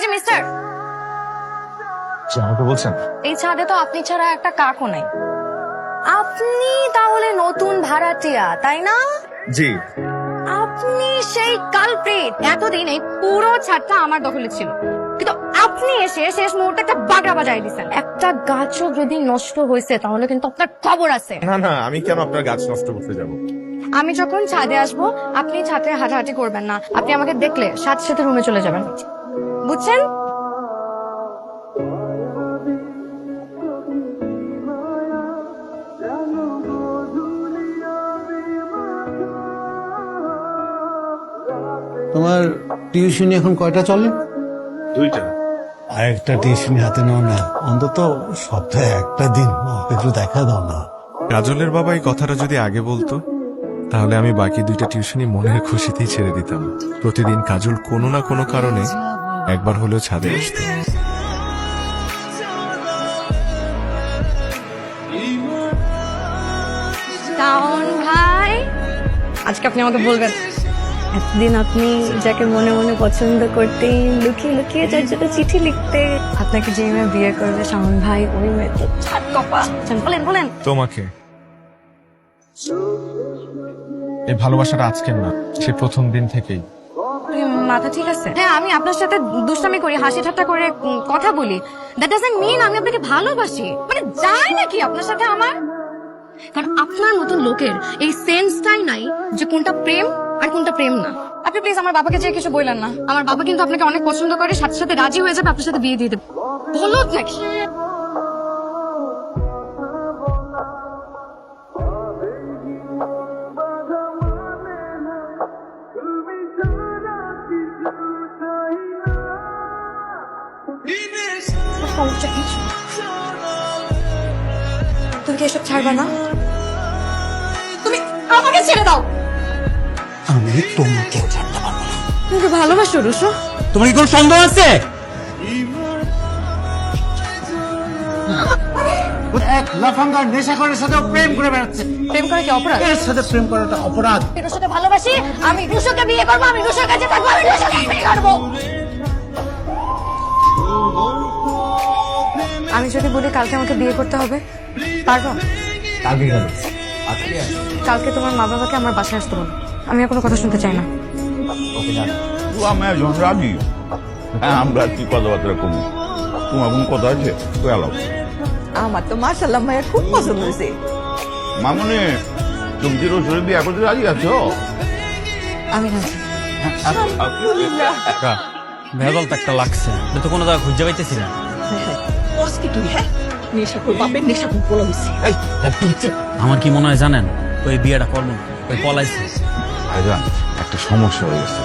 যে মিস্টার, আমাকে বলছেন? এই ছাদে তো আপনি ছাড়া একটা কাকও নাই। আপনি তাহলে নতুন ভাড়াটিয়া, তাই না? জি। আপনি সেই কালপ্রিট। এতদিন এই পুরো ছাদটা আমার দখলে ছিল, কিন্তু আপনি এসে শেষ মুহূর্তে একটা বাগড়া বাজাই দিচ্ছেন। একটা গাছও যদি নষ্ট হয়েছে তাহলে কিন্তু আপনার খবর আছে। না না, আমি কেন আপনার গাছ নষ্ট করতে যাব? আমি যখন ছাদে আসবো আপনি ছাদে হাঁটাহাঁটি করবেন না। আপনি আমাকে দেখলে সাথে সাথে রুমে চলে যাবেন, বুঝছেন? তোমার টিউশনি এখন কয়টা চলে? 2টা। আরেকটা টিউশনি হাতে নাও না, অন্তত সপ্তাহে একটা দিন একটু দেখা দাও না। কাজলের বাবা এই কথাটা যদি আগে বলতো, তাহলে আমি বাকি 2টা টিউশনি মনের খুশিতেই ছেড়ে দিতাম। প্রতিদিন কাজল কোনো না কোনো কারণে একবার হলেও ছাদে আসতো। শাওন ভাই, আজকে আপনি আমাকে বলবেন এতদিন আপনি যাকে মনে মনে পছন্দ করতেন, লুকিয়ে লুকিয়ে যার জন্য চিঠি লিখতে, আপনাকে যে মেয়ে বিয়ে করবে শাওন ভাই, ওই মেয়ে তো ছাদ কপা। বলেন বলেন। তোমাকে এই ভালোবাসাটা আজকের না, সে প্রথম দিন থেকেই। মাথা ঠিক আছে? হ্যাঁ, আমি আপনার সাথে দুষ্টামি করি, হাসি ঠাট্টা করে কথা বলি, দ্যাট ডাজন্ট মিন আমি আপনাকে ভালোবাসি। মানে যায় নাকি আপনার সাথে আমার? কারণ আপনার মতন লোকের এই সেন্সটাই নাই যে কোনটা প্রেম আর কোনটা প্রেম না। আপনি প্লিজ আমার বাবাকে যে কিছু বললেন না। আমার বাবা কিন্তু আপনাকে অনেক পছন্দ করে, সাথে সাথে রাজি হয়ে যাবে আপনার সাথে বিয়ে দিয়ে দেবে। বলত নাকি? সমস্যা কি? তুমি কি এসব ছাড়বা না? তুমি আমাকে ছেড়ে দাও। আমি তোমাকে ছাড়তে পারবো না। তুমি ভালোবাসো রুশো? তোমার কি কোনো সন্দেহ আছে? এক লাফাঙ্গার নেশাখোরের সাথে প্রেম করে বেড়াচ্ছে। প্রেম করা কি অপরাধ? এর সাথে প্রেম করাটা অপরাধ। আমি রুশোকে ভালোবাসি, আমি রুশোকে বিয়ে করবো, আমি রুশোর কাছে থাকবো, আমি রুশোকে বিয়ে করবো। আমি যদি বলি কালকে আমাকে বিয়ে করতে হবে, পারবো? কালকে গেল কালকে তোমার মা বাবাকে আমার বাসায় আসতে বলো। আমি আর কোনো কথা শুনতে চাই না। আমি একজন রাজি। হ্যাঁ, আমরা কি কথাবার্তা কমু, তোমার কোন কথা আছে তো এলাও। আমার তো মাশাআল্লাহ মায়ের খুব পছন্দ হয়েছে। মামনি, তুমি কি রসুন বিয়ে করতে রাজি আছো? আমি রাজি। ভেজাল তো একটা লাগছে, তো কোনো জায়গা খুঁজে পাইতেছি না। বস কি তুই? হ্যাঁ, নেশাখোর বাপের নেশাখোর বলা হয়েছে। আমার কি মনে হয় জানেন, ওই বিয়েটা করবো না, ওই পলাইছে। ভাইজান, একটা সমস্যা হয়ে গেছে।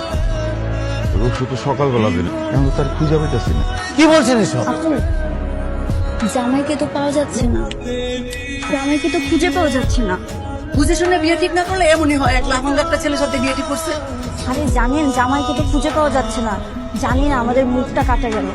রসু তো সকালবেলা দিল, এখন তো তার খুঁজে পাইতেছি না। কি বলছেন এসব? জামাইকে তো পাওয়া যাচ্ছে না, জামাইকে তো খুঁজে পাওয়া যাচ্ছে না। বুঝে শুনে বিয়ে ঠিক না করলে এমনই হয়। এক লাফাঙ্গা একটা ছেলের সাথে বিয়ে ঠিক করছে। আরে জানেন জামাইকে তো খুঁজে পাওয়া যাচ্ছে না, জানি না আমাদের মুখটা কাটা গেল।